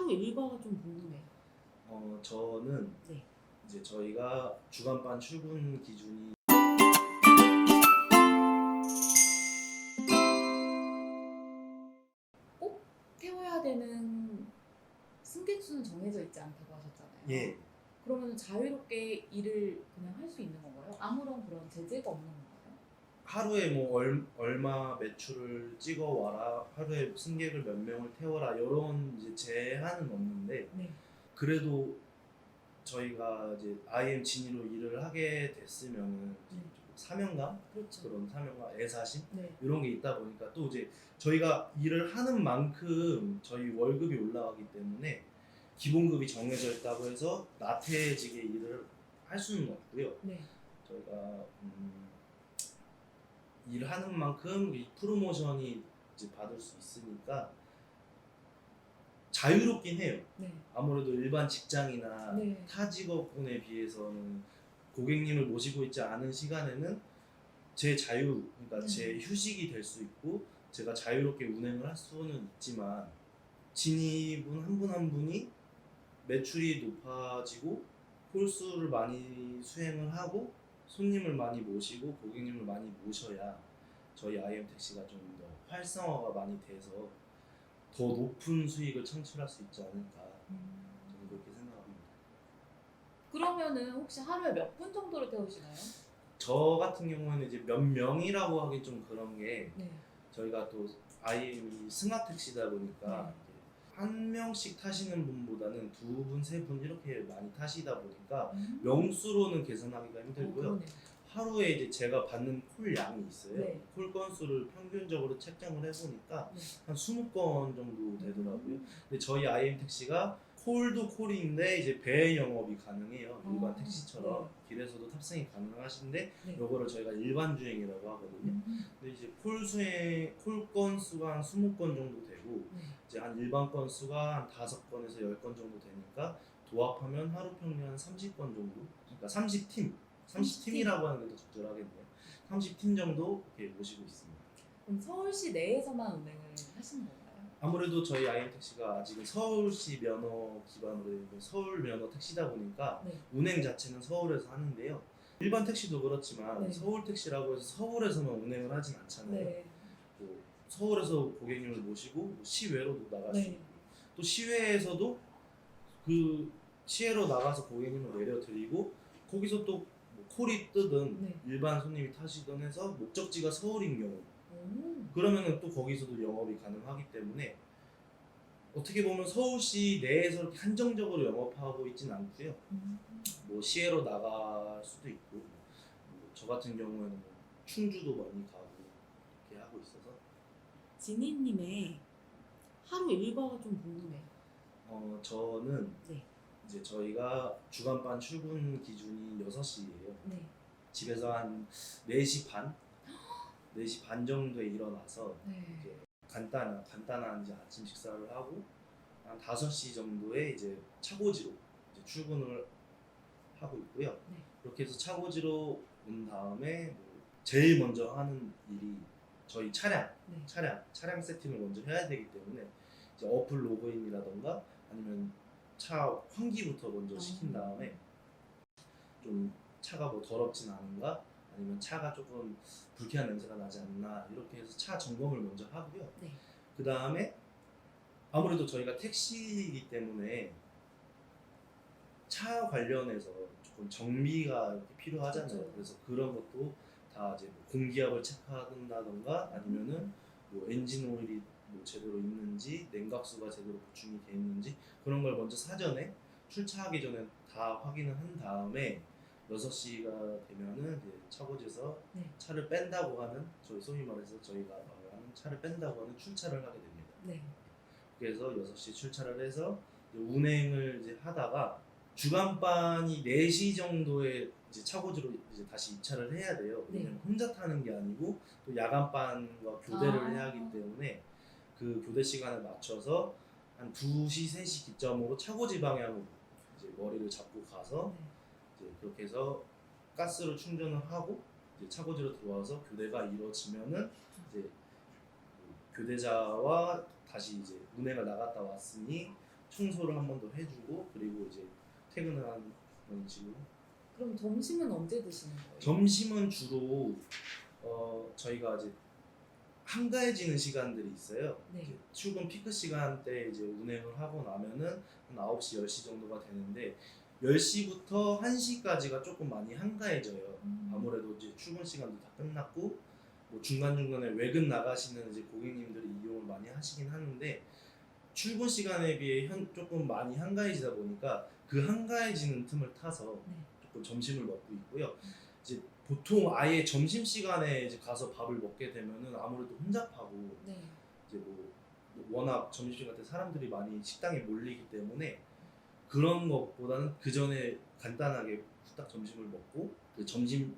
하루 일과가 좀 궁금해요. 저는 네. 이제 저희가 주간반 출근 기준이 꼭 태워야 되는 승객 수는 정해져 있지 않다고 하셨잖아요. 예 그러면 자유롭게 일을 그냥 할 수 있는 건가요? 아무런 그런 제재가 없는 건가요? 하루에 뭐 얼마 매출을 찍어 와라, 하루에 승객을 몇 명을 태워라 이런 이제 제한은 없는데 네. 그래도 저희가 이제 IM 진의로 일을 하게 됐으면은 네. 사명감 그렇죠. 그런 사명감, 애사심 네. 이런 게 있다 보니까 또 이제 저희가 일을 하는 만큼 저희 월급이 올라가기 때문에 기본급이 정해져 있다고 해서 나태해지게 일을 할 수는 없고요. 네. 저희가 일하는 만큼 이 프로모션이 이제 받을 수 있으니까 자유롭긴 해요. 네. 아무래도 일반 직장이나 네. 타 직업군에 비해서는 고객님을 모시고 있지 않은 시간에는 제 자유, 그러니까 제 휴식이 될 수 있고 제가 자유롭게 운행을 할 수는 있지만 진입은 한 분 한 분이 매출이 높아지고 홀수를 많이 수행을 하고 손님을 많이 모시고 고객님을 많이 모셔야 저희 IM 택시가 좀 더 활성화가 많이 돼서 더 높은 수익을 창출할 수 있지 않을까 저는 그렇게 생각합니다. 그러면은 혹시 하루에 몇 분 정도를 태우시나요? 저 같은 경우에는 이제 몇 명이라고 하기 좀 그런 게 네. 저희가 또 IM이 승합 택시다 보니까 한 명씩 타시는 분보다는 두 분, 세 분 이렇게 많이 타시다 보니까 명수로는 계산하기가 힘들고요. 그러네요. 하루에 이제 제가 받는 콜 양이 있어요. 네. 콜 건수를 평균적으로 책정을 해보니까 네. 한 20건 정도 되더라고요. 근데 저희 IM 택시가 콜도 콜인데 이제 배 영업이 가능해요. 일반 택시처럼 길에서도 탑승이 가능하신데 네. 요거를 저희가 일반 주행이라고 하거든요. 근데 이제 콜 건수가 한 20건 정도 되고 네. 이제 한 일반 건수가 한 5건에서 10건 정도 되니까 도합하면 하루 평균 한 30건 정도, 그러니까 30팀이라고 하는 게 더 적절하겠네요. 30팀 정도 이렇게 모시고 있습니다. 그럼 서울시 내에서만 운행을 하시는 건가요? 아무래도 저희 IM 택시가 아직은 서울시 면허 기반으로 되는 서울 면허 택시다 보니까 네. 운행 자체는 서울에서 하는데요. 일반 택시도 그렇지만 네. 서울 택시라고 해서 서울에서만 운행을 하진 않잖아요. 네. 뭐 서울에서 고객님을 모시고 뭐 시외로도 나갈 수 네. 있고 또 시외에서도 그 시외로 나가서 고객님을 내려드리고 거기서 또뭐 콜이 뜨든 네. 일반 손님이 타시든 해서 목적지가 서울인 경우 오. 그러면은 또 거기서도 영업이 가능하기 때문에 어떻게 보면 서울시 내에서 이렇게 한정적으로 영업하고 있진 않고요. 뭐 시외로 나갈 수도 있고 저 같은 경우에는 뭐 충주도 많이 가고 이렇게 하고 있어서 진희님의 하루 일과가 좀 궁금해요. 저는 네. 이제 저희가 주간반 출근 기준이 6시예요. 네. 집에서 한 4시 반? 4시 반 정도에 일어나서 네. 이제 간단한 이제 아침 식사를 하고 한 5시 정도에 이제 차고지로 이제 출근을 하고 있고요. 네. 그렇게 해서 차고지로 온 다음에 뭐 제일 먼저 하는 일이 저희 차량 세팅을 먼저 해야 되기 때문에 이제 어플 로그인이라던가 아니면 차 환기부터 먼저 시킨 다음에 좀 차가 뭐 더럽진 않은가 아니면 차가 조금 불쾌한 냄새가 나지 않나 이렇게 해서 차 점검을 먼저 하고요. 네. 그 다음에 아무래도 저희가 택시이기 때문에 차 관련해서 조금 정비가 이렇게 필요하잖아요. 그렇죠. 그래서 그런 것도 다 이제 뭐 공기압을 체크한다던가 아니면은 뭐 엔진 오일이 뭐 제대로 있는지 냉각수가 제대로 보충이 돼 있는지 그런 걸 먼저 사전에 출차하기 전에 다 확인을 한 다음에 6시가 되면은 이제 차고지에서 네. 차를 뺀다고 하는 저희 소위 말해서 저희가 말하는 차를 뺀다고 하는 출차를 하게 됩니다. 네. 그래서 6시 출차를 해서 이제 운행을 이제 하다가 주간반이 4시 정도에 이제 차고지로 이제 다시 입차를 해야 돼요. 왜냐면 혼자 타는 게 아니고 또 야간반과 교대를 해야 하기 때문에 그 교대 시간에 맞춰서 한 2시, 3시 기점으로 차고지 방향으로 이제 머리를 잡고 가서 이제 그렇게 해서 가스를 충전을 하고 이제 차고지로 들어와서 교대가 이루어지면은 이제 교대자와 다시 이제 운행을 나갔다 왔으니 청소를 한 번 더 해주고 그리고 이제 퇴근을 하는 그런 식으로. 그럼 점심은 언제 드시는 거예요? 점심은 주로 저희가 이제 한가해지는 시간들이 있어요. 네. 이제 출근 피크 시간대 이제 운행을 하고 나면은 한 9시, 10시 정도가 되는데 10시부터 1시까지가 조금 많이 한가해져요. 아무래도 이제 출근 시간도 다 끝났고 뭐 중간중간에 외근 나가시는 이제 고객님들이 이용을 많이 하시긴 하는데 출근 시간에 비해 조금 많이 한가해지다 보니까 그 한가해지는 틈을 타서 네. 조금 점심을 먹고 있고요. 이제 보통 아예 점심 시간에 이제 가서 밥을 먹게 되면은 아무래도 혼잡하고 네. 이제 뭐 워낙 점심시간 때 사람들이 많이 식당에 몰리기 때문에 그런 것보다는 그 전에 간단하게 후딱 점심을 먹고 그 점심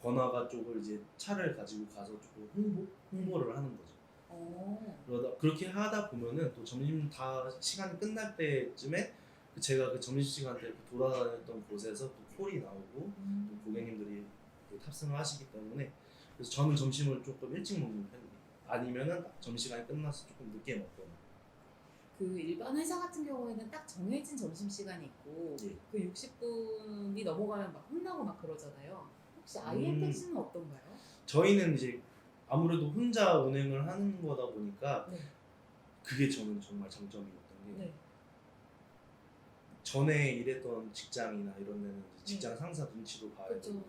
번화가 쪽을 이제 차를 가지고 가서 조금 홍보를 하는 거죠. 그러다 그렇게 하다 보면은 또 점심 다 시간이 끝날 때쯤에 제가 그 점심 시간 때 돌아다녔던 곳에서 또 콜이 나오고 또 고객님들이 또 탑승을 하시기 때문에 그래서 저는 점심을 조금 일찍 먹는 편이에요. 아니면은 점심시간이 끝나서 조금 늦게 먹거나. 그 일반 회사 같은 경우에는 딱 정해진 점심 시간이 있고 예. 그 60분이 넘어가면 막 혼나고 막 그러잖아요. 혹시 IM 택시는 어떤가요? 저희는 이제 아무래도 혼자 운행을 하는 거다 보니까 네. 그게 저는 정말 장점이었던 게 네. 전에 일했던 직장이나 이런 데는 이제 네. 직장 상사 눈치도 봐야 그쵸. 되고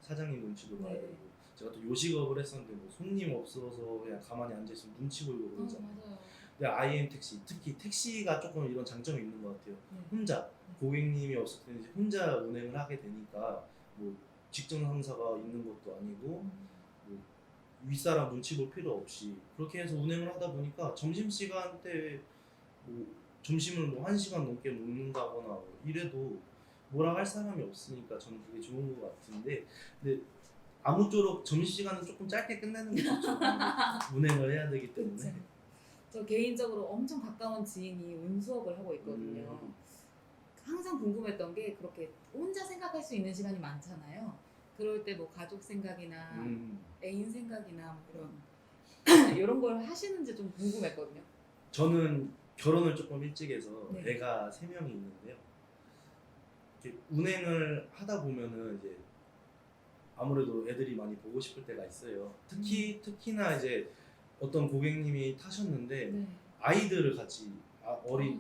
사장님 눈치도 봐야 네. 되고 제가 또 요식업을 했었는데 뭐 손님 없어서 그냥 가만히 앉아있으면 눈치 보이고 그러잖아요. 맞아요. 근데 IM 택시 특히 택시가 조금 이런 장점이 있는 것 같아요. 네. 혼자 고객님이 없을 때는 이제 혼자 운행을 하게 되니까 뭐 직장 상사가 있는 것도 아니고 뭐 윗사람 눈치 볼 필요 없이 그렇게 해서 운행을 하다 보니까 점심시간 때 뭐 점심을 뭐 1시간 넘게 먹는다거나 뭐 이래도 뭐라 할 사람이 없으니까 저는 그게 좋은 것 같은데 근데 아무쪼록 점심시간은 조금 짧게 끝내는 게 좋죠. 운행을 해야 되기 때문에. 그쵸. 저 개인적으로 엄청 가까운 지인이 운수업을 하고 있거든요. 항상 궁금했던 게 그렇게 혼자 생각할 수 있는 시간이 많잖아요. 그럴 때 뭐 가족 생각이나 애인 생각이나 뭐 이런 이런 걸 하시는지 좀 궁금했거든요. 저는 결혼을 조금 일찍 해서 네. 애가 3명이 있는데요. 이렇게 운행을 하다 보면은 이제 아무래도 애들이 많이 보고 싶을 때가 있어요. 특히나 이제 어떤 고객님이 타셨는데 네. 아이들을 같이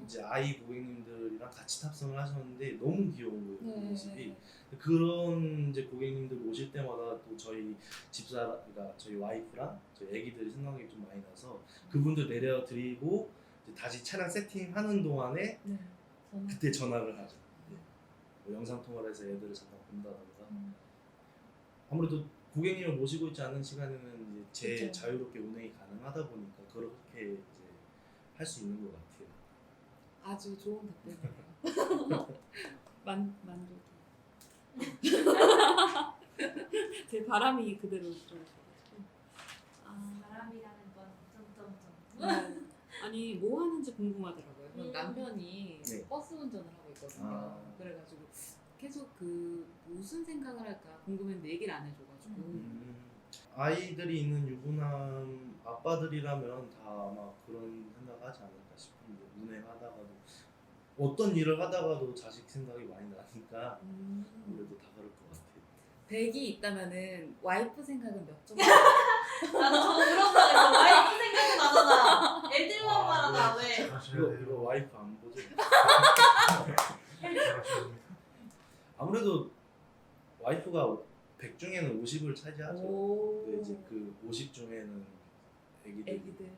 이제 아이 고객님들이랑 같이 탑승을 하셨는데 너무 귀여운 거예요. 그 모습이. 그런 이제 고객님들 오실 때마다 또 저희 그러니까 저희 와이프랑 저희 애기들이 생각이 좀 많이 나서 그분들 내려드리고 이제 다시 차량 세팅하는 동안에 네. 그때 전화를 하죠. 뭐 영상 통화를 해서 애들을 잠깐 본다던가. 아무래도 고객님을 모시고 있지 않은 시간에는 이제 제 그쵸. 자유롭게 운행이 가능하다 보니까 그렇게 이제 할 수 있는 것 같아요. 아주 좋은 답변이에요. 만족. 제 바람이 그대로 좀. 바람이라는 건 점점점. 아니 뭐 하는지 궁금하더라고요. 남편이 네. 버스 운전을 하고 있거든요. 그래가지고 계속 그 무슨 생각을 할까 궁금했는데 얘기를 안 해줘가지고. 아이들이 있는 유부남 아빠들이라면 다 아마 그런 생각하지 않을까 싶은데 운행하다가도 어떤 일을 하다가도 자식 생각이 많이 나니까 아무래도 다 그럴 것 같아요. 100이 있다면은 와이프 생각은 몇 점? 나도 저거 물어보려고 했어. 와이프 생각은 안 하나. 애들만 말하나 왜? 이거 와이프 안 보죠? 아무래도 와이프가 100 중에는 50을 차지하죠. 근데 이제 그 50 중에는 애기들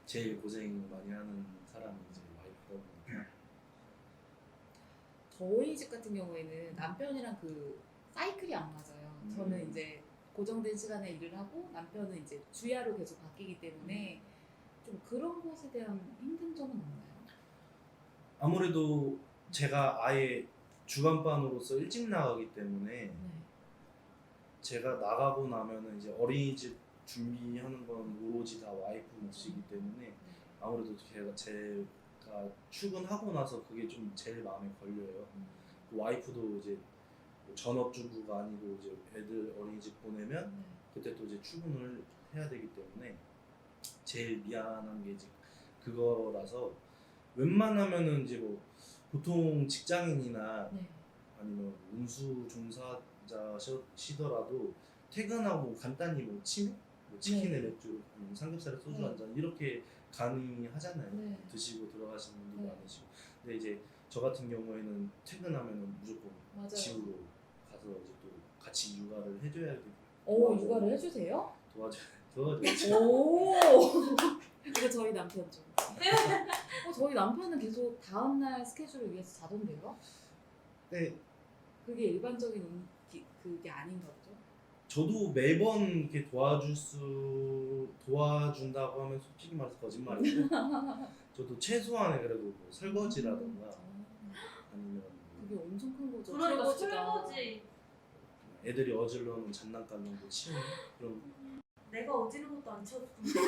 제일 고생 많이 하는 사람이 이제 와이프다 보니까. 저희 집 같은 경우에는 남편이랑 그 사이클이 안 맞아요. 저는 이제 고정된 시간에 일을 하고 남편은 이제 주야로 계속 바뀌기 때문에 좀 그런 것에 대한 힘든 점은 없나요? 아무래도 제가 아예 주간반으로서 일찍 나가기 때문에 네. 제가 나가고 나면은 이제 어린이집 준비하는 건 오로지 다 와이프 몫이기 때문에 아무래도 제가 출근하고 나서 그게 좀 제일 마음에 걸려요. 그 와이프도 이제 뭐 전업주부가 아니고 이제 애들 어린이집 보내면 그때 또 이제 출근을 해야 되기 때문에 제일 미안한 게 이제 그거라서 웬만하면은 이제 뭐 보통 직장인이나 네. 아니면 운수 종사자시더라도 퇴근하고 간단히 뭐 치맥, 뭐 치킨에 네. 맥주, 아니면 삼겹살에 소주 네. 한 잔 이렇게 가능하잖아요. 네. 드시고 들어가시는 분도 네. 많으시고. 근데 이제 저 같은 경우에는 퇴근하면은 무조건 맞아요. 집으로 가서 이제 또 같이 육아를 해줘야 되고 오, 육아를 해주세요? 도와줘야지. 오. 이거 저희 남편 좀. 저희 남편은 계속 다음날 스케줄을 위해서 자던데요? 네, 그게 일반적인 그게 아닌가 보죠? 저도 매번 이렇게 도와준다고 하면 솔직히 말해서 거짓말이고 저도 최소한의 그래도 뭐 설거지라던가 아니면 그게 뭐 엄청 큰 거죠. 그러니까 설거지가. 설거지. 애들이 어질러 놓은 장난감 정도 치우는 그런 내가 어지른 것도 안 치워줬는데.